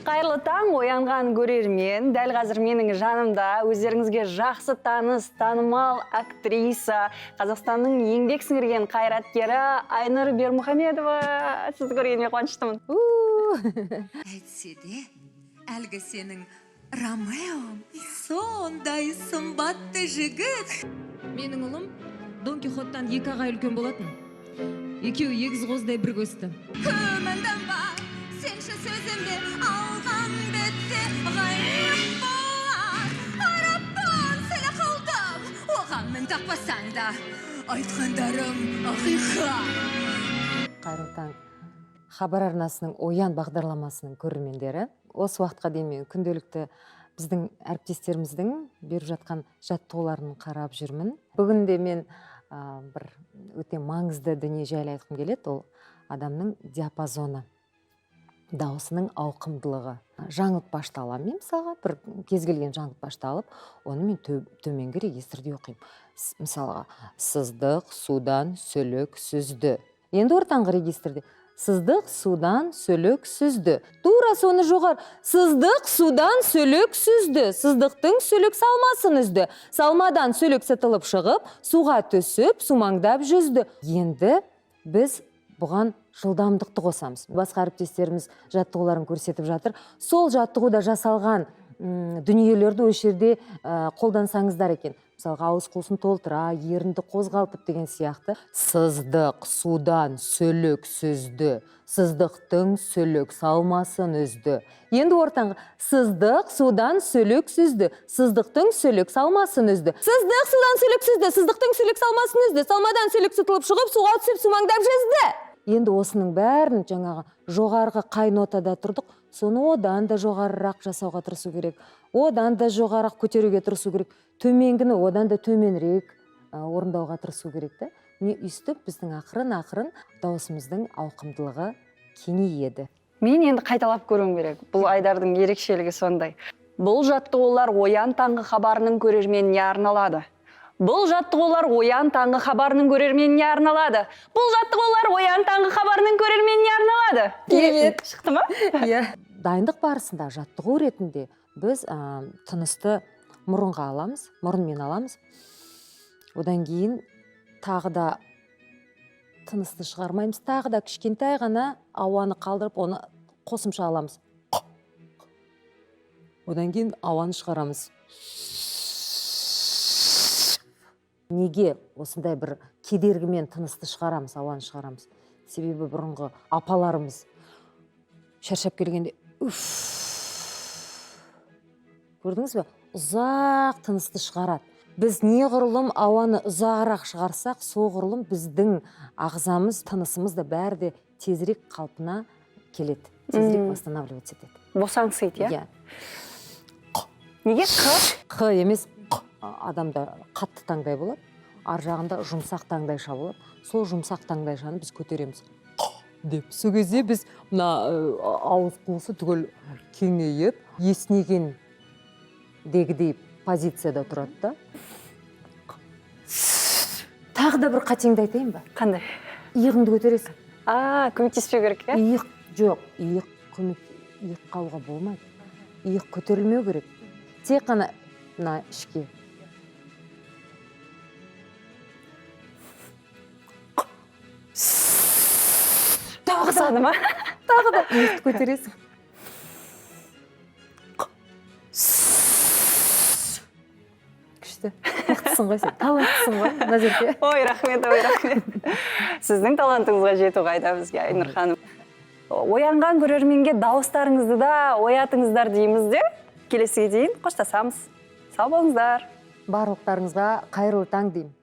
Қайырлы таң, оянған көрермен. Дәл қазір менің жанымда өздеріңізге жақсы таныс, танымал актриса, Қазақстанның еңбек сіңірген қайраткері Айнұр Бермұхамедова. Сізді көргеніме қуаныштымын. Әйтсе де, әлгі сенің Ромеом сондай сымбатты жігіт. Менің ұлым Дон Кихоттан 2 ағай үлкен болатын. Екеуі егіз қоздай бір көсті. Көмілдің ба, сенші сөзімде алған бетте ғайып болар. Араппан сені қалдым, оған мен тақпасаң да, айтқандарым ақиқат. Қайырлы таң. Хабар арнасының Оян бағдарламасының көрермендері. Осы уақытқа дейін мен күнделікті біздің әріптестеріміздің беріп жатқан жаттығуларын қарап жүрмін. Бүгін де мен бір өте маңызды дүние жайлы айтқым келеді. Ол адамның диапазоны, дауысының ауқымдылығы. Жаңылтпашты аламын мен мысалға, бір кез келген жаңылтпашты алып, оны мен төменгі регистрде оқимын. Мысалға, сыздық, судан, сөлік, сүзді. Енді ортаңғы регистрде сыздық, судан, сөлік, сүзді. Тура соны жоғар. Сыздық, судан, сөлік, сүзді. Сыздықтың сөлік салмасын үзді. Салмадан сөлік сытылып шығып, суға түсіп, сумаңдап жүзді. Енді біз бұған жылдамдықты қосамыз. Басқа әріптестеріміз жаттығуларын көрсетіп жатыр. Сол жаттығуда жасалған дүниелерді осы жерде қолдансаңыздар екен. Мысалға, ауыз қуысын толтыра, ерінді қозғалтып деген сияқты. Сыздық, судан, сөлік, сүзді. Сыздықтың сөлік салмасын үзді. Енді ортаңғы. Сыздық, судан, сөлік, сүзді. Сыздықтың сөлік салмасын үзді. Сыздық, судан, сөлік, сүзді. Сыздықтың сөлік салмасын үзді. Салмадан сөлік сытылып шығып, суға түсіп, сумаңдап жүзді. Енді осының бәрін жаңағы жоғарғы қай нотада тұрдық, соны одан да жоғарырақ жасауға тырысу керек. Одан да жоғарырақ көтеруге тырысу керек. Төменгіні одан да төменірек орындауға тырысу керек. Міне өйстіп біздің ақырын-ақырын дауысымыздың ауқымдылығы кеңейеді. Мен енді қайталап көруім керек. Бұл Айдардың ерекшелігі сондай. Бұл жаттығулар Оян таңғы хабарының көрерменіне арналады. Бұл жаттығулар Оян таңғы хабарының көрерменіне арналады. Бұл жаттығулар Оян таңғы хабарының көрерменіне арналады. Керемет. Шықты ма? Иә. Дайындық барысында жаттығу ретінде біз тынысты мұрынға аламыз, мұрынмен аламыз. Одан кейін тағы да тынысты шығармаймыз. Тағы да кішкентай ғана ауаны қалдырып, оны қосымша аламыз. Одан кейін ауаны шығарамыз. Неге осындай бір кедергімен тынысты шығарамыз, ауаны шығарамыз? Себебі бұрынғы апаларымыз шаршап келгенде көрдіңіз бе? Ұзақ тынысты шығарады. Біз неғұрлым ауаны ұзағырақ шығарсақ, соғұрлым біздің ағзамыз, тынысымыз да бәрі де тезірек қалпына келеді. Тезірек восстанавливаться етеді. Босаңсиды, Иә. Неге Қ емес, адамда қатты таңдай болады, ар жағында жұмсақ таңдайша болады. Сол жұмсақ таңдайшаны біз көтереміз. Деп. Сол кезде біз ауыз қуысы түгел кеңейіп, есінеген дегідей позицияда тұрады да. Тағы да бір қатеңді айтайын ба? Қандай? Иығыңды көтересің. Көмектеспеу керек, иә? Иық жоқ, иық қалуға болмайды. Иық көтерілмеу керек. Тек қана ішке. Тағы ма? Тағы да иықты көтересің. Күшті. Мықтысың ғой сен. Таланттысың ғой, Назерке. Ой, рахмет. Сіздің талантыңызға жету қайда бізге, Айнұр ханым. Оянған көрерменге дауыстарыңызды да оятыңыздар дейміз де. Келесіге дейін қоштасамыз. Сау болыңыздар. Барлықтарыңызға қайырлы таң деймін.